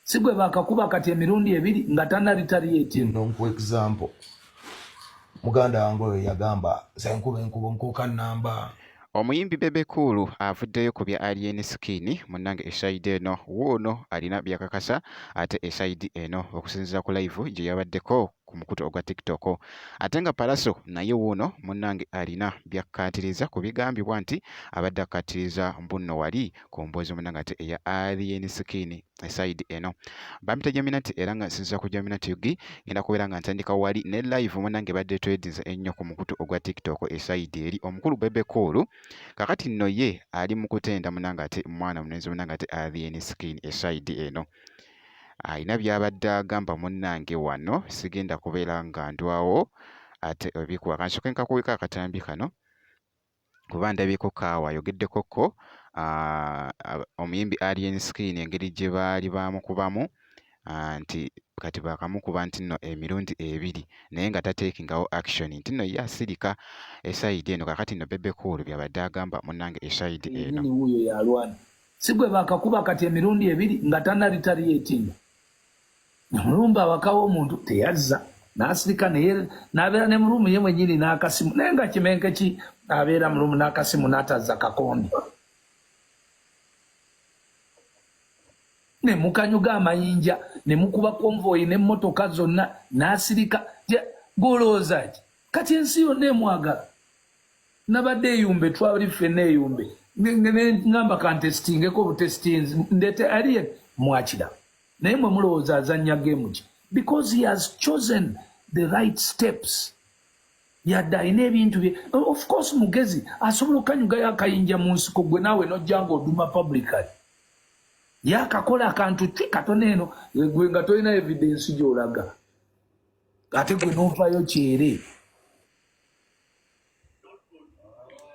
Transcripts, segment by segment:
sigwe bakakuba kati emirundi ebiri nga tana retaliate. For example, muganda wange yagamba senkuba enkubo nkuka namba. Omuyimbi Bebe Cool avuddeyo ku bya Alien Skin munnange eside eno woono alina byakakasa ate eside eno okusinziira ku live gye yabaddeko ku mukutu ogwa TikTok. Ate nga Palaso naye woono munnange alina byakkaatiriza ku bigambibwa nti abadde akkaatiriza mbunno wali ku mboozi munnange ate eya Alien Skin eside eno. Bampita Jaminati era nga nsinziira ku Jaminati Yugi ngenda kubeera nga ntandika wali ne live munnange badde twedinza ennyo ku mukutu ogwa TikTok eside eri omukulu Bebe Cool. Kakati nno ye ali mu kutenda munnange ate mwana mulenzi munnange ate Alien Skin eside eno. Alina byabadde agamba munnange wano sigenda kubeera nga ndwawo ate ebikuwa kansooke nkakuweka akatambi kano kuba ndabyeko kaawa ayogeddeko ko omuyimbi Alien Skin engeri gye baali bamukubamu nti kati bakamukuba nti nno emirundi ebiri naye nga tateekingawo action nti nno ye asirika eside eno. Kakati nno Bebe Cool byabadde agamba munnange eside eno. Uyo yalwana sigwe bakakuba kati emirundi ebiri nga tana retaliating. Mulumba wakawo omuntu teyazza n'asirika naye n'abeera ne mulumu ye mwennyini n'akasimu naye nga kimenke ki abeera mulumu n'akasimu n'atazza kakondi ne mukanyuga amayinja ne mukuba konvoyi n'emmotoka zonna n'asirika golooza ki kati ensi yonna emwagala nabadde eyumbe twali ffenna eyumbe ngamba kantestingeko obutestinzi ndete aliye mwakira naye mwe mulowooza azannya geemu ki because he has chosen the right steps. Yadda alina ebintu bye of course mugezi asobola okukanyugayo akayinja mu nsiko gwe naawe nojja ng'oduma publicly yakakola akantu ki katono eno gwe nga tolina evidence gy'olaga ate gwe n'ovaayo kyere.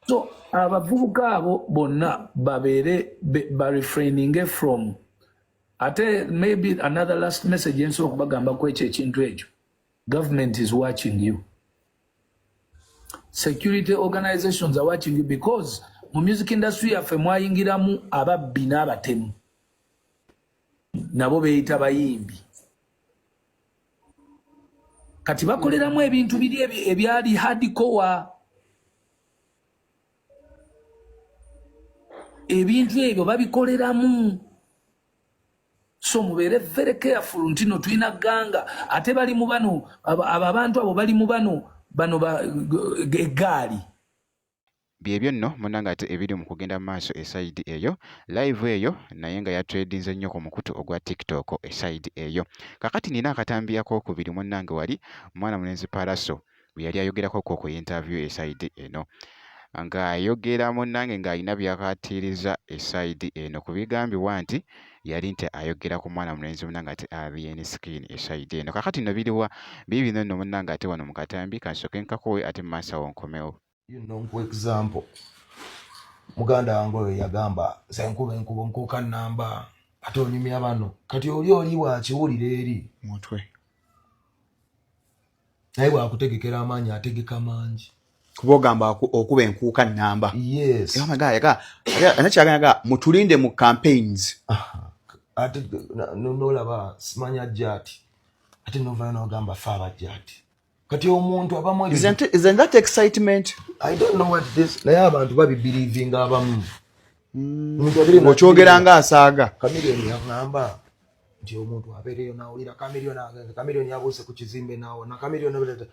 So abavubuka abo bonna babeere barefraininge from ate maybe another last message ensobola okubagamba ku ekyo ekintu ekyo. Government is watching you. Security organizations are watching you because mu music industry yaffe mwayingiramu ababbi n'abatemu nabo beeyita bayimbi kati bakoleramu ebintu biri ebyali hardcore. Ebintu ebyo babikoleramu. So mubeere very careful ntino tulina ganga ate bali mu bano abantu abo bali mu bano egaali. Byebyo nno munnange ate ebiri mu kugenda mu maaso eside eyo live eyo naye nga yatredinze nnyo ku mukutu ogwa TikTok eside eyo. Kakati nina akatambi akookubiri munnange wali mwana mulenzi Palaso bwe yali ayogerako ku interview eside eno nga ayogera munnange ng'alina byakaatiriza eside eno ku bigambibwa nti yali nti ayogera ku mwana mulenzi munnange ate Alien Skin eside eno. Kakati nno biriwa bibino nno munnange ate wano mu katambi kansooke nkakowe ate mu maaso awo nkomewo. For example, muganda wange yagamba senkuba enkubo nkuka namba ate onyumya bano kati oli wakiwulira eri mutwe naye bwakutegekera amaanyi ategeka mangi kuba ogamba okuba enkuuka namba. Yes. Anakyaganaga mutulinde mu campaigns. Ate nolaba simanya jati ate novaayo n'ogamba fe abajati kati omuntu abamu isn't that excitement? I don't know what this naye abantu babibelievinga abamu okyogera nga asaaga Chameleone yaŋŋamba nti omuntu abeereyo n'awulira Chameleone yabuuse ku kizimbe naawo na Chameleone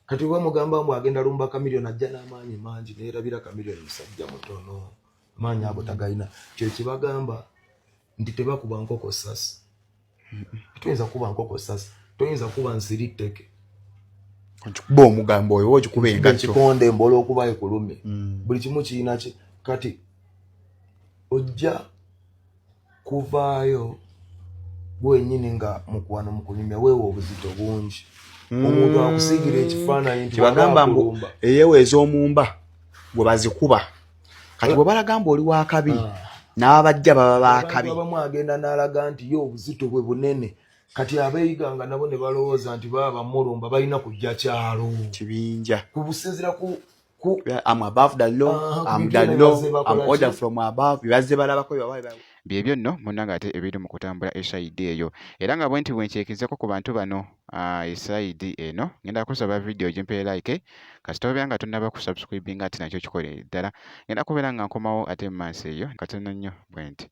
kati bamugamba mbu agenda lumba Chameleone ajja n'amaanyi mangi neerabira Chameleone musajja mutono maanyi ago tagalina kyo kibagamba nti tebakuba nkoko sasi. Tuyinza kuba nkoko sasi toyinza kuba nsiritteke bo omugambo oyo ogikuba engatto kikonde mbola okuba ekulume buli kimu kiina ki kati ojja kuvaayo gwenyini nga mukwano mukunyumya weewa obuzito bungi omuntu akusiigira ekifaananyi nti kibagamba mbu eyeweeza omumba gwe bazikuba kati bwe balagamba oli wakabi n'abajja baba bakabi abamu agenda n'alaga nti ye obuzito bwe bunene kati abeeyiganga nabo ne balowooza nti baba bamulumba balina kujja kyalo kibinja kubusinzira ku I'm above the law, I'm the law, I'm order from above. Bibazze balabako byebyo nno munnange ate ebiri mu kutambula esayidi eyo era nga bwe nti bwenkyekizako ku bantu bano esayidi eno ngenda kusaba vidiyo gimpe like kasita obeera nga tonnaba ku subscribinga ate nakyo kikole ddala ngenda kubeera nga nkomawo ate mu maaso eyo katono nnyo bwe nti